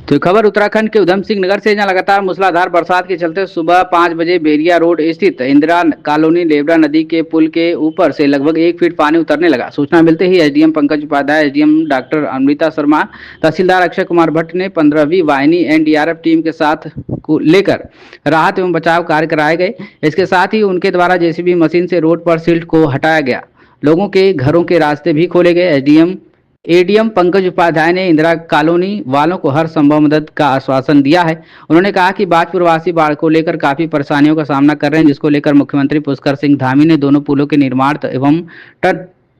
तो खबर उत्तराखंड के उधम सिंह नगर से, जहां लगातार मूसलाधार बरसात के चलते सुबह 5 बजे बेरिया रोड स्थित इंदिरा कॉलोनी लेवड़ा नदी के पुल के ऊपर से लगभग 1 फीट पानी उतरने लगा। सूचना मिलते ही SDM Pankaj Upadhyay, SDM doctor Amrita Sharma, तहसीलदार अक्षय कुमार भट्ट ने 15वीं वाहिनी एनडीआरएफ टीम के साथ को लेकर राहत एवं बचाव कार्य कराए गए। इसके साथ ही उनके द्वारा जेसीबी मशीन से रोड पर सिल्ट को हटाया गया। लोगों के घरों के रास्ते भी खोले गए। एडीएम पंकज उपाध्याय ने इंदिरा कॉलोनी वालों को हर संभव मदद का आश्वासन दिया है। उन्होंने कहा कि बाजपुरवासी बाढ़ को लेकर काफी परेशानियों का सामना कर रहे हैं, जिसको लेकर मुख्यमंत्री पुष्कर सिंह धामी ने दोनों पुलों के निर्माण एवं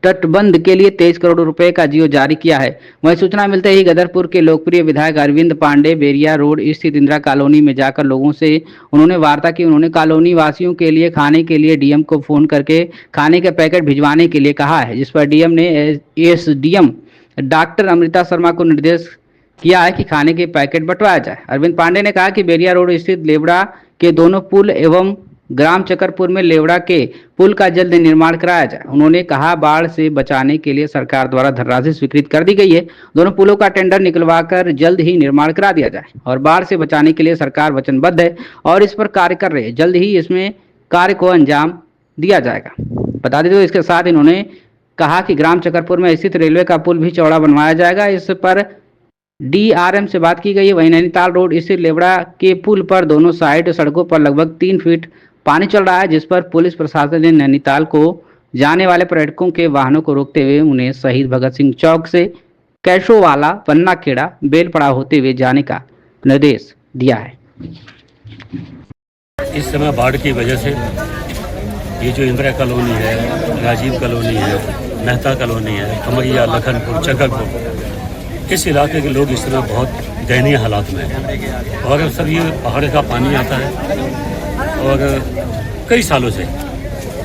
तटबंध के लिए 23 करोड़ रुपए का जियो जारी किया है। वहीं सूचना मिलते ही गदरपुर के लोकप्रिय विधायक अरविंद पांडे बेरिया रोड स्थित इंदिरा कॉलोनी में जाकर लोगों से उन्होंने वार्ता की। उन्होंने कॉलोनी वासियों के लिए खाने के लिए डीएम को फोन करके खाने के पैकेट भिजवाने के लिए कहा है, जिस पर डीएम ने एसडीएम डॉक्टर अमृता शर्मा को निर्देश किया है कि खाने के पैकेट बंटवाया जाए। अरविंद पांडे ने कहा कि बेरिया रोड स्थित लेवड़ा के दोनों पुल एवं ग्राम चकरपुर में लेवड़ा के पुल का जल्द निर्माण कराया जाए। उन्होंने कहा बाढ़ से बचाने के लिए सरकार द्वारा धनराशि स्वीकृत कर दी गई है। दोनों पुलों का टेंडर निकलवाकर जल्द ही निर्माण करा दिया जाए और बाढ़ से बचाने के लिए सरकार वचनबद्ध है और इस पर कार्य कर रही है। जल्द ही इसमें कार्य को अंजाम दिया जाएगा। बता दें तो इसके साथ इन्होंने कहा कि ग्राम चकरपुर में स्थित रेलवे का पुल भी चौड़ा बनवाया जाएगा। इस पर डीआरएम से बात की गई है। वहीं नैनीताल रोड स्थित लेवड़ा के पुल पर दोनों साइड सड़कों पर लगभग 3 फीट पानी चल रहा है, जिस पर पुलिस प्रशासन ने नैनीताल को जाने वाले पर्यटकों के वाहनों को रोकते हुए उन्हें शहीद भगत सिंह चौक से कैशोवाला, पन्ना खेड़ा, बेलपड़ा होते हुए जाने का निर्देश दिया है। इस समय बाढ़ की वजह से ये जो इंदिरा कॉलोनी है, राजीव कॉलोनी है, मेहता कॉलोनी है, खमरिया, लखनपुर, चकरपुर, इस इलाके के लोग इस समय बहुत दयनीय हालात में हैं। और सब ये पहाड़ का पानी आता है और कई सालों से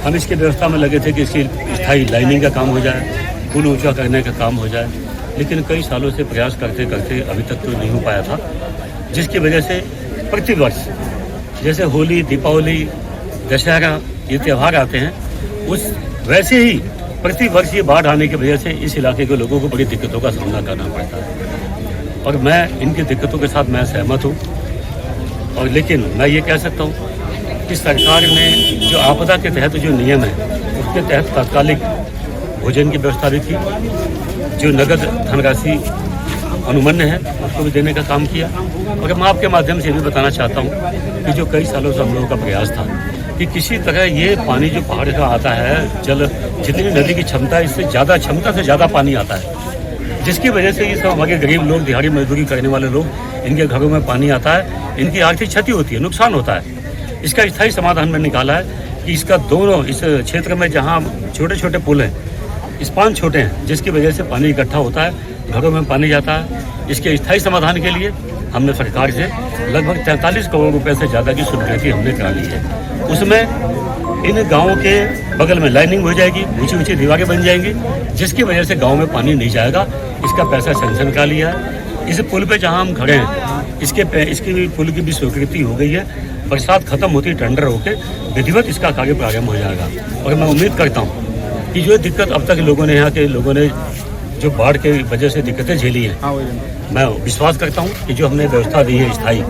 हम इसकी व्यवस्था में लगे थे कि इसकी स्थायी लाइनिंग का काम हो जाए, पुल ऊंचा करने का काम हो जाए, लेकिन कई सालों से प्रयास करते करते अभी तक तो नहीं हो पाया था, जिसकी वजह से प्रतिवर्ष जैसे होली, दीपावली, दशहरा ये त्यौहार आते हैं, उस वैसे ही प्रतिवर्ष ये बाढ़ आने की वजह से इस इलाके के लोगों को बड़ी दिक्कतों का सामना करना पड़ता है और मैं इनकी दिक्कतों के साथ मैं सहमत हूँ। और लेकिन मैं ये कह सकता हूँ कि सरकार ने जो आपदा के तहत जो नियम है उसके तहत तात्कालिक भोजन की व्यवस्था भी की, जो नगद धनराशि अनुमन्य है उसको भी देने का काम किया। और मैं आपके माध्यम से भी बताना चाहता हूँ कि जो कई सालों से हम लोगों का प्रयास था कि किसी तरह ये पानी जो पहाड़ का आता है, जल जितनी नदी की क्षमता है इससे ज़्यादा क्षमता से ज़्यादा पानी आता है, जिसकी वजह से ये सब हमारे गरीब लोग, दिहाड़ी मजदूरी करने वाले लोग, इनके घरों में पानी आता है, इनकी आर्थिक क्षति होती है, नुकसान होता है। इसका स्थायी समाधान मैंने निकाला है कि इसका दोनों इस क्षेत्र में जहाँ छोटे छोटे पुल हैं, स्पान छोटे हैं, जिसकी वजह से पानी इकट्ठा होता है, घरों में पानी जाता है। इसके स्थायी समाधान के लिए हमने सरकार से लगभग 43 करोड़ रुपए से ज़्यादा की स्वीकृति हमने करा ली है। उसमें इन गाँवों के बगल में लाइनिंग हो जाएगी, ऊंची ऊंची दीवारें बन जाएंगी, जिसकी वजह से गाँव में पानी नहीं जाएगा। इसका पैसा सैंक्शन करा लिया है। इस पुल पे जहाँ हम खड़े हैं इसकी पुल की भी स्वीकृति हो गई है। बरसात खत्म होती टेंडर होकर विधिवत इसका कार्य प्रारंभ हो जाएगा। और मैं उम्मीद करता हूँ कि जो दिक्कत अब तक लोगों ने, यहाँ के लोगों ने जो बाढ़ के वजह से दिक्कतें झेली हैं, मैं विश्वास करता हूँ कि जो हमने व्यवस्था दी है स्थायी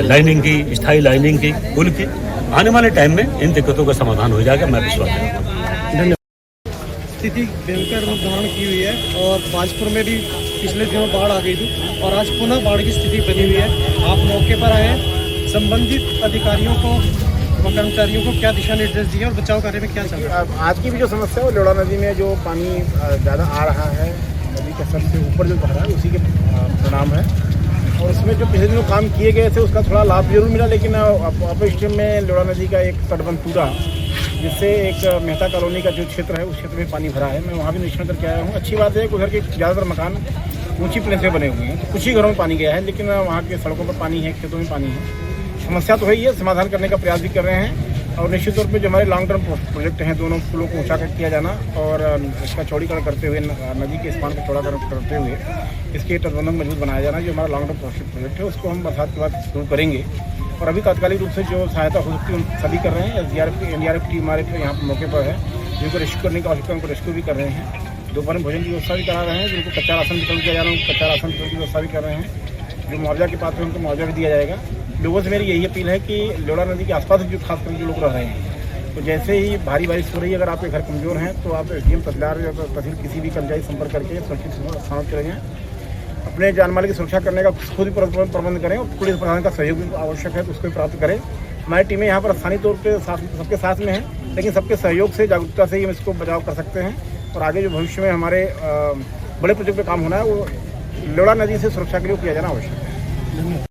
लाइनिंग की, स्थायी लाइनिंग की, पुल की, आने वाले टाइम में इन दिक्कतों का समाधान हो जाएगा, मैं विश्वास करता हूँ। धन्यवाद। स्थिति भयंकर रूप धारण की हुई है और बाजपुर में भी पिछले दिनों बाढ़ आ गई थी और आज पुनः बाढ़ की स्थिति बनी हुई है। आप मौके पर आए, संबंधित अधिकारियों को व कर्मचारियों को क्या दिशा निर्देश दिए और बचाव कार्य में क्या चल रहा है? आज की भी जो समस्या है वो लेवड़ा नदी में जो पानी ज़्यादा आ रहा है, नदी के सबसे ऊपर जो बह रहा है उसी के परिणाम है। और उसमें जो पिछले दिनों काम किए गए थे उसका थोड़ा लाभ जरूर मिला, लेकिन अपर स्ट्रीम में लेवड़ा नदी का एक तटबंध टूटा, जिससे एक मेहता कॉलोनी का जो क्षेत्र है उस क्षेत्र में पानी भरा है। मैं वहाँ भी निरीक्षण करके आया हूँ। अच्छी बात है कि उधर के ज़्यादातर मकान ऊंची प्लेस में बने हुए हैं, तो कुछ ही घरों में पानी गया है, लेकिन वहाँ के सड़कों पर पानी है, खेतों में पानी है। समस्या तो है ही है, समाधान करने का प्रयास भी कर रहे हैं। और निश्चित तौर पे जो हमारे लॉन्ग टर्म प्रोजेक्ट हैं, दोनों पुलों को ऊंचा किया जाना और इसका चौड़ीकरण करते हुए, नदी के स्पान को चौड़ाकरण करते हुए इसके तटबंध मजबूत बनाया जाना, जो हमारा लॉन्ग टर्म प्रोजेक्ट है उसको हम बरसात के बाद शुरू करेंगे। और अभी तात्कालिक रूप से जो सहायता हो सकती है उन सभी कर रहे हैं। एनडीआरएफ टीम हमारे यहाँ पर मौके पर है, जिनको रेस्क्यू करने की आवश्यकता उनको रेस्क्यू भी कर रहे हैं। दोपहर में भोजन की व्यवस्था भी करा रहे हैं, जिनको कच्चा राशन वितरण किया जा रहा है उनको कच्चा राशन वितरण की व्यवस्था भी कर रहे हैं। जो मुआवजा के पात्र हैं उनको मुआवजा भी दिया जाएगा। लोगों से मेरी यही अपील है कि लेवड़ा नदी के आसपास जो खासकर जो लोग रह रहे हैं, तो जैसे ही भारी बारिश हो रही है, अगर आपके घर कमज़ोर हैं तो आप एसडीएम तहसीलदार या तहसील किसी भी कर्मचारी संपर्क करके सुरक्षित स्थानों पर रहें। अपने जान माल की सुरक्षा करने का खुद ही प्रबंध करें और पुलिस प्रशासन का सहयोग भी आवश्यक है तो उसको भी प्राप्त करें। हमारी टीमें यहाँ पर स्थानीय तौर पर सबके साथ में हैं, लेकिन सबके सहयोग से, जागरूकता से ही हम इसको बचाव कर सकते हैं। और आगे जो भविष्य में हमारे बड़े प्रोजेक्ट पे काम होना है वो लेवड़ा नदी से सुरक्षा के लिए किया जाना आवश्यक है।